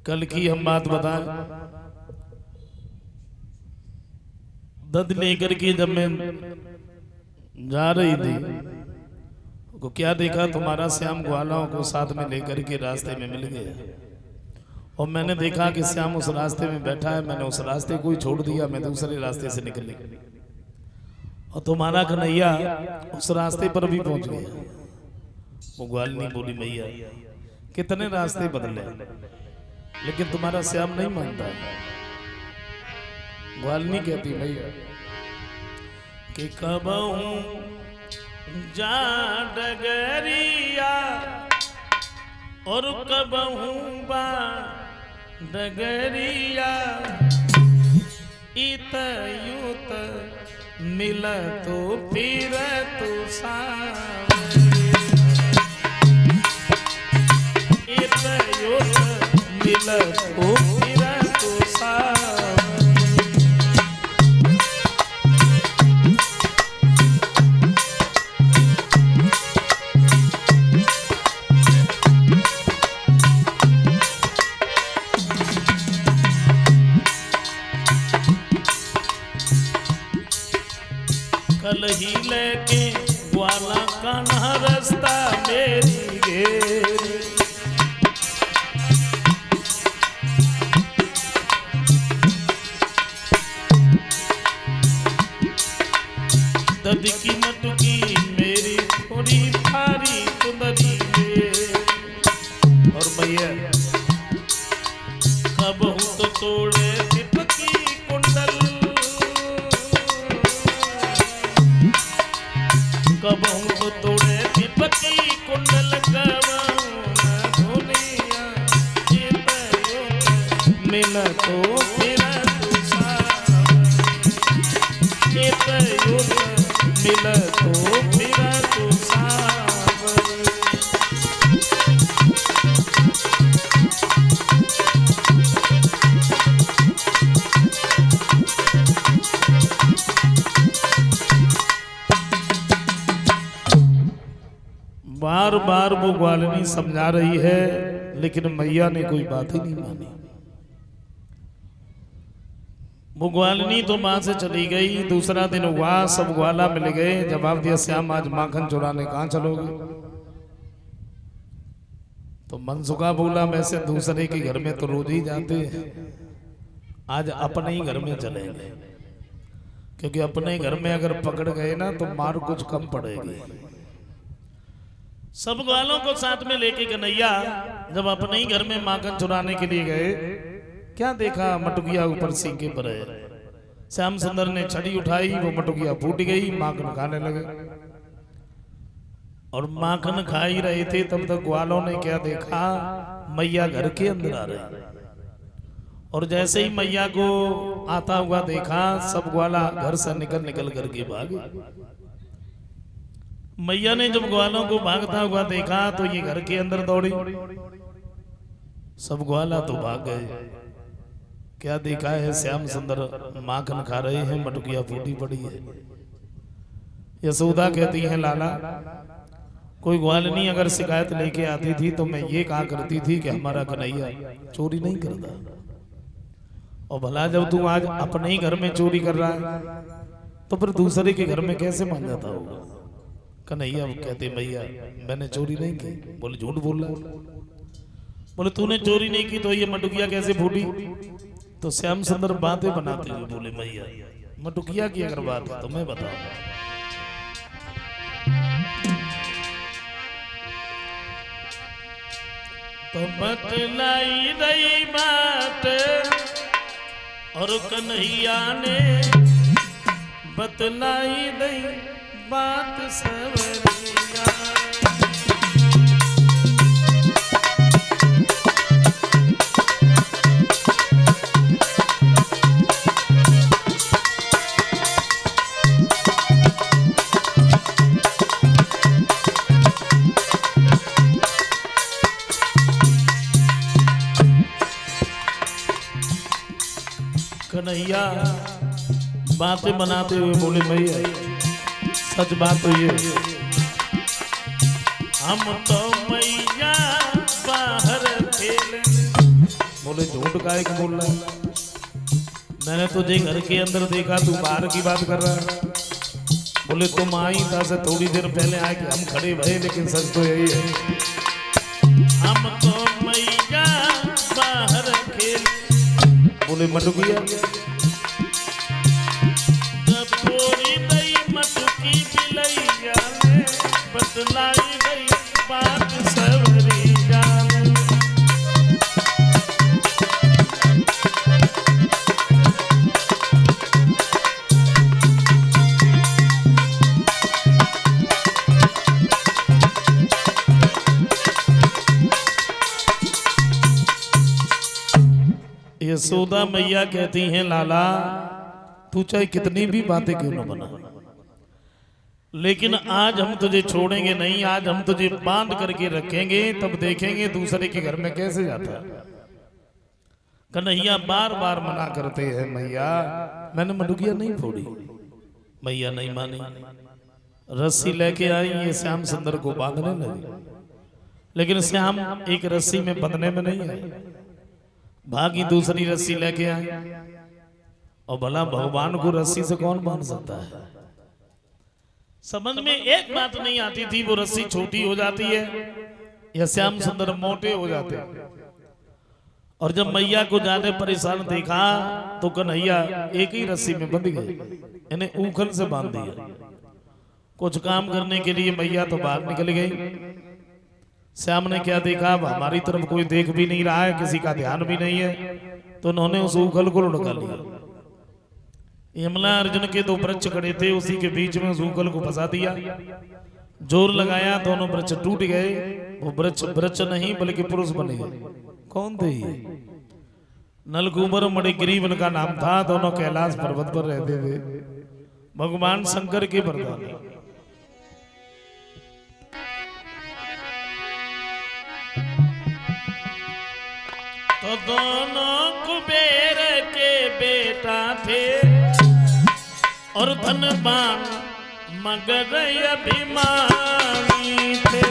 कल की हम बात बताएं, दद लेकर के जब मैं जा रही थी को क्या देखा, तुम्हारा श्याम ग्वालों को साथ में लेकर के रास्ते में मिल गया। और मैंने देखा कि श्याम उस रास्ते में बैठा है, मैंने उस रास्ते को ही छोड़ दिया, मैं दूसरे रास्ते से निकल गई। और तुम्हारा कन्हैया उस रास्ते पर भी पहुंच गया। वो ग्वालिनी बोली, मैया कितने रास्ते बदले लेकिन तुम्हारा श्याम नहीं मानता। ग्वालिनी कहती, भैया कि कब जा डगरिया और कब बा डगरिया, इत यूत मिल तो फिर तो इत यूत मिल तो फिर तो कल ही लेके ग्वाला कान्हा रास्ता मेरी घेरी, दद की मटकी मेरी थोड़ी भारी कुंदरी में। और भैया कब हूँ तो तोड़े दीपकी कुंडल, कब हूँ तो तोड़े दीपकी कुंडल, कब दुनिया मिल तो फिर मिल तो फिर तो बार बार वो ग्वालिनी समझा रही है, लेकिन मैया ने कोई बात ही नहीं मानी। वो ग्वालिनी तो मां से चली गई। दूसरा दिन हुआ, सब ग्वाला मिल गए। जवाब दिया, श्याम आज माखन चुराने कहां चलोगे? तो मनसुखा बोला, वैसे दूसरे के घर में तो रोज ही जाते हैं, आज अपने ही घर में चलेंगे, क्योंकि अपने घर में अगर पकड़ गए ना तो मार कुछ कम पड़ेगी। सब ग्वालों को साथ में लेके कन्हैया जब अपने ही घर में माखन चुराने के लिए गए, क्या देखा, मटुकिया ऊपर सींगे पर है। श्याम सुंदर ने छड़ी उठाई, वो मटुकिया फूट गई, माखन खाने लगे। और माखन खा ही रहे थे, तब तक ग्वालों ने क्या देखा, मैया घर के अंदर आ रही। और जैसे ही मैया को आता हुआ देखा, सब ग्वाला घर से निकल निकल करके भागे। मैया ने जब ग्वालों को भागता हुआ देखा तो ये घर के अंदर दौड़ी। सब ग्वाला तो भाग गए। क्या देखा है, श्याम सुंदर माखन खा रहे हैं, मटुकिया फूटी पड़ी है। यशोदा कहती है, लाला कोई ग्वालिनी अगर शिकायत लेके आती थी तो मैं ये कहा करती थी कि हमारा कन्हैया चोरी नहीं करता। और भला जब तू आज अपने ही घर में चोरी कर रहा है तो फिर दूसरे के घर में कैसे मान जाता होगा? कन्हैया कहते, भैया मैंने चोरी नहीं की। बोले झूठ बोल रहा। बोले तूने चोरी नहीं की तो ये मटुकिया कैसे फूटी? तो श्याम सुंदर बातें बनाते हुए बोले, भैया मटुकिया की अगर बात है तो मैं बताऊंगा। तो बतलाई रही बात और कन्हैया ने बतलाई रही बात सवरिया। कन्हैया बातें बनाते हुए बोले, भैया सच बात तो ये, हम तो मैया बाहर खेले। बोले झूठ काहे को बोल रहा है? मैंने तुझे घर के अंदर देखा, तू बाहर की बात कर रहा है। बोले तुम आई था से थोड़ी देर पहले आए कि हम खड़े भये, लेकिन सच तो यही है, हम तो मैया बाहर खेल। बोले मटुकिया बतलाई गई बात सबरी जाने। यशोदा मैया कहती हैं, लाला तू चाहे कितनी भी बातें क्यों न बना, लेकिन आज हम तुझे छोड़ेंगे नहीं। आज हम तुझे बांध करके रखेंगे, तब देखेंगे दूसरे के घर में कैसे जाता है। कन्हैया बार बार मना करते हैं, मैया मैंने मटुकिया नहीं फोड़ी। मैया नहीं मानी, रस्सी लेके आई, ये श्याम सुंदर को बांधने लगी। लेकिन श्याम एक रस्सी में बंधने में नहीं है, भागी दूसरी रस्सी लेके आई। और भला भगवान को रस्सी से कौन बांध सकता है? समझ में एक बात नहीं आती थी, वो रस्सी छोटी हो जाती है या श्याम सुंदर मोटे हो जाते हैं। और जब मैया को ज्यादा परेशान देखा तो कन्हैया एक ही रस्सी में बंध गए, इन्हें ऊखल से बांध दिया। कुछ काम करने के लिए मैया तो बाहर निकल गई। श्याम ने क्या देखा, अब हमारी तरफ कोई देख भी नहीं रहा है, किसी का ध्यान भी नहीं है, तो उन्होंने उस ऊखल को लुढ़का लिया। यमला अर्जुन के दो वृक्ष खड़े थे, उसी के बीच में उस ऊखल को फंसा दिया। जोर लगाया, दोनों वृक्ष टूट गए। वो वृक्ष नहीं बल्कि पुरुष बने। कौन थे ये? नलकुबर मणिग्रीव उनका नाम था। दोनों कैलाश पर्वत पर रहते थे, भगवान शंकर के वरदान। तो दोनों कुबेर के बेटा थे और धनवान मगर अभिमानी थे।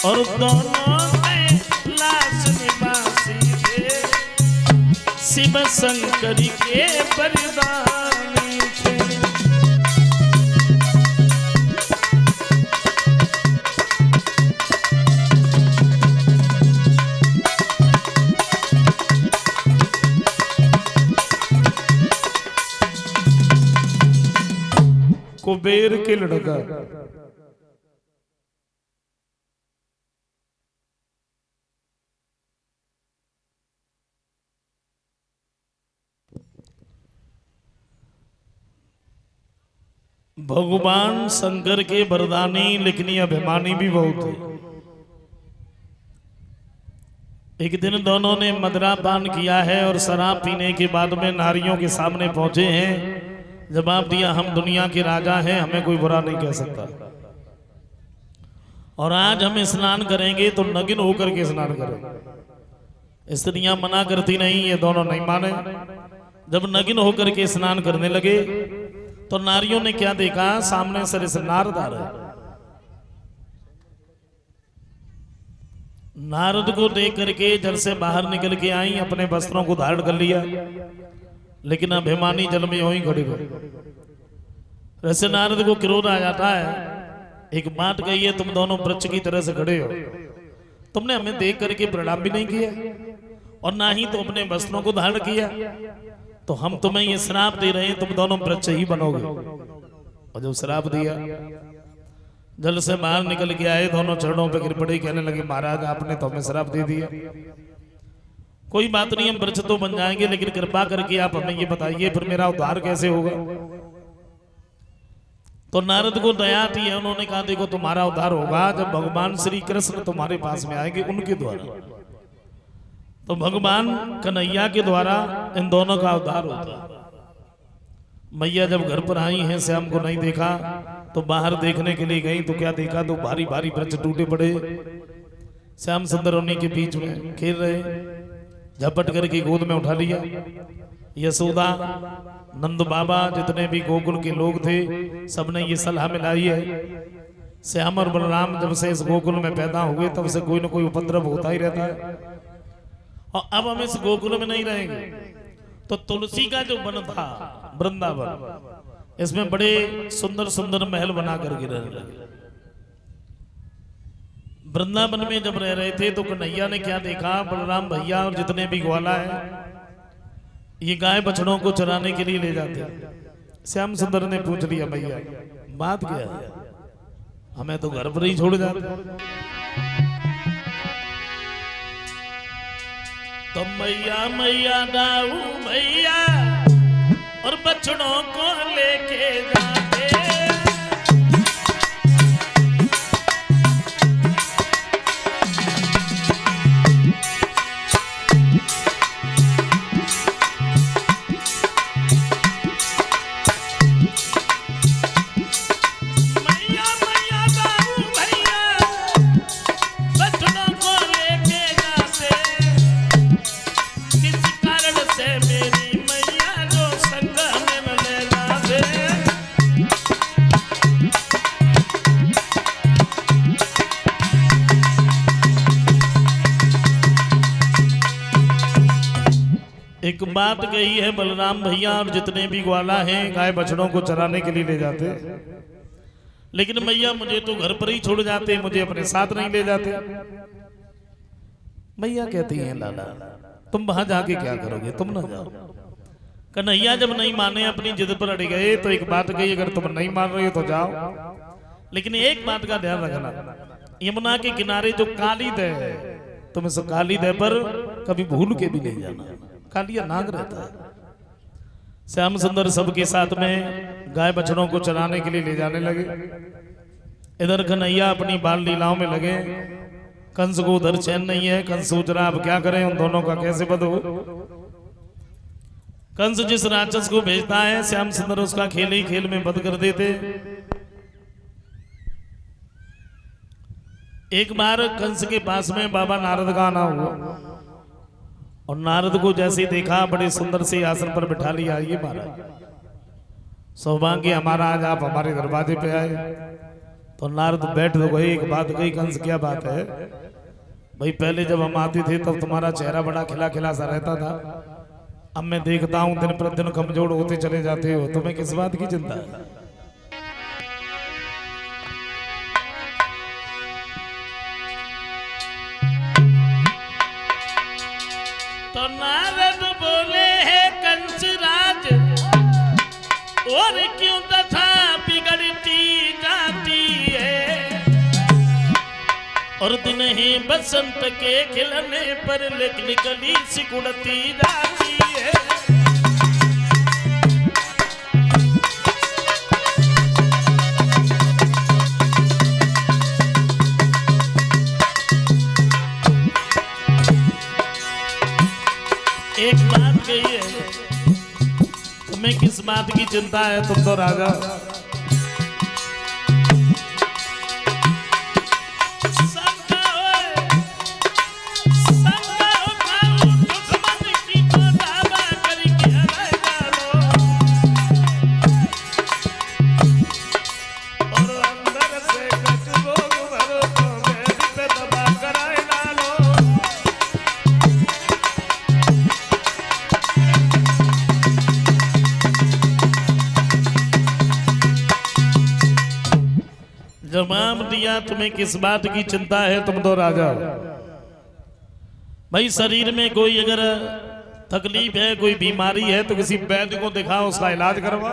और दोनों कैलाश निवासी थे, शिव शंकर के वरदानी थे। कुबेर के लड़का भगवान शंकर के वरदानी, लेकिन अभिमानी भी बहुत थे। एक दिन दोनों ने मदरा पान किया है और शराब पीने के बाद में नारियों के सामने पहुंचे हैं। जवाब दिया, हम दुनिया के राजा हैं, हमें कोई बुरा नहीं कह सकता। और आज हम स्नान करेंगे तो नग्न होकर के स्नान करें। स्त्रियां मना करती नहीं, ये दोनों नहीं माने। जब नग्न होकर के स्नान करने लगे तो नारियों ने क्या देखा, सामने सरिस नारद आ रहे। नारद को देख करके जल से बाहर निकल के आई, अपने वस्त्रों को धारण कर लिया, लेकिन अभिमानी जल में यूं ही खड़े रहे। वैसे नारद को क्रोध आ जाता है। एक बात कही है, तुम दोनों वृक्ष की तरह से खड़े हो, तुमने हमें देख करके प्रणाम भी नहीं किया और ना ही तो अपने वस्त्रों को धारण किया, तो हम तुम्हें ये श्राप दे रहे हैं, तुम दोनों वृक्ष ही बनोगे। और जब श्राप दिया, जल से बाहर निकल के आए, दोनों चरणों पे गिर पड़े, कहने लगे, महाराज आपने तो हमें श्राप दे दिया। कोई बात नहीं, हम वृक्ष तो बन जाएंगे, लेकिन कृपा करके आप हमें ये बताइए फिर मेरा उद्धार कैसे होगा। तो नारद को दया आती है, उन्होंने कहा देखो तुम्हारा उद्धार होगा जब भगवान श्री कृष्ण तुम्हारे पास में आएंगे उनके द्वारा। तो भगवान कन्हैया के द्वारा इन दोनों का उद्धार होता है। मैया जब घर पर आई हैं, श्याम को नहीं देखा तो बाहर देखने के लिए गई, तो क्या देखा, तो भारी भारी वृक्ष टूटे पड़े, श्याम सुंदर उन्हीं के बीच में खेल रहे, झपट करके गोद में उठा लिया। यशोदा, नंद बाबा, जितने भी गोकुल के लोग थे, सबने ये सलाह मिलाई है, श्याम और बलराम जब से इस गोकुल में पैदा हुए तब से कोई न कोई उपद्रव होता ही रहता है, और अब हम इस गोकुल में नहीं रहेंगे। तो तुलसी का जो वन था वृंदावन, इसमें बड़े सुंदर सुंदर महल बना करके रहने लगे। वृंदावन में जब रह रहे थे तो कन्हैया ने क्या देखा, बलराम भैया और जितने भी ग्वाला है ये गाय बछड़ों को चराने के लिए ले जाते हैं। श्याम सुंदर ने पूछ लिया, भैया बात क्या है, हमें तो घर पर ही छोड़ जाते। तो मैया मैया दाऊ भैया और बछड़ों को लेके जाते। एक बात कही है, बलराम भैया और जितने भी ग्वाला हैं गाय बछड़ों को चराने के लिए ले जाते, लेकिन मैया मुझे तो घर पर ही छोड़ जाते, मुझे अपने साथ नहीं ले जाते। मैया कहती हैं, लाला तुम वहां जाके क्या करोगे, तुम ना जाओ। कन्हैया जब नहीं माने, अपनी जिद पर अड़ गए, तो एक बात कही, अगर तुम नहीं मान रहे हो तो जाओ, लेकिन एक बात का ध्यान रखना, यमुना के किनारे जो काली दह है, तुम इस काली दह पर कभी भूल के भी नहीं जाना, कालिया नाग रहता है। श्याम सुंदर सबके साथ में गाय बछड़ों को चराने के लिए ले जाने लगे। इधर कन्हैया अपनी बाल लीलाओं में लगे, कंस को उधर चैन नहीं है। कंस सोच रहा अब क्या करें, उन दोनों का कैसे वध हो। कंस जिस राक्षस को भेजता है, श्याम सुंदर उसका खेल ही खेल में वध कर देते। एक बार कंस के पास में बाबा नारद का आना हुआ, और नारद को जैसे देखा बड़े सुंदर से आसन पर बिठा लिया। ये महाराज सौभाग्य हमारा, आज आप हमारे दरवाजे पे आए। तो नारद बैठ तो गए। एक बात कही, कंस क्या बात है भाई, पहले जब हम आते थे तब तुम्हारा चेहरा बड़ा खिला खिला सा रहता था, अब मैं देखता हूं दिन प्रतिदिन कमजोर होते चले जाते हो, तुम्हें किस बात की चिंता है। तो नारद बोले है कंस राज, और क्यों तथा बिगड़ती जाती है, और दिन ही बसंत के खिलने पर लेकिन कली सिकुड़ती जाती है। एक बात कही है, तुम्हें किस बात की चिंता है, तुम तो राजा। जवाब दिया, तुम्हें किस बात की चिंता है, तुम तो राजा हो। भाई शरीर में कोई अगर तकलीफ है, कोई बीमारी है, तो किसी वैद्य को दिखाओ, उसका इलाज करवा।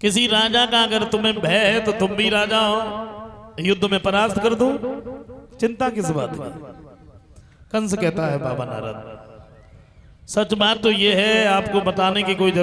किसी राजा का अगर तुम्हें भय है तो तुम भी राजा हो, युद्ध में परास्त कर दो, चिंता किस बात की। कंस कहता है बाबा नारद। सच बात तो ये है, आपको बताने की कोई जरूरत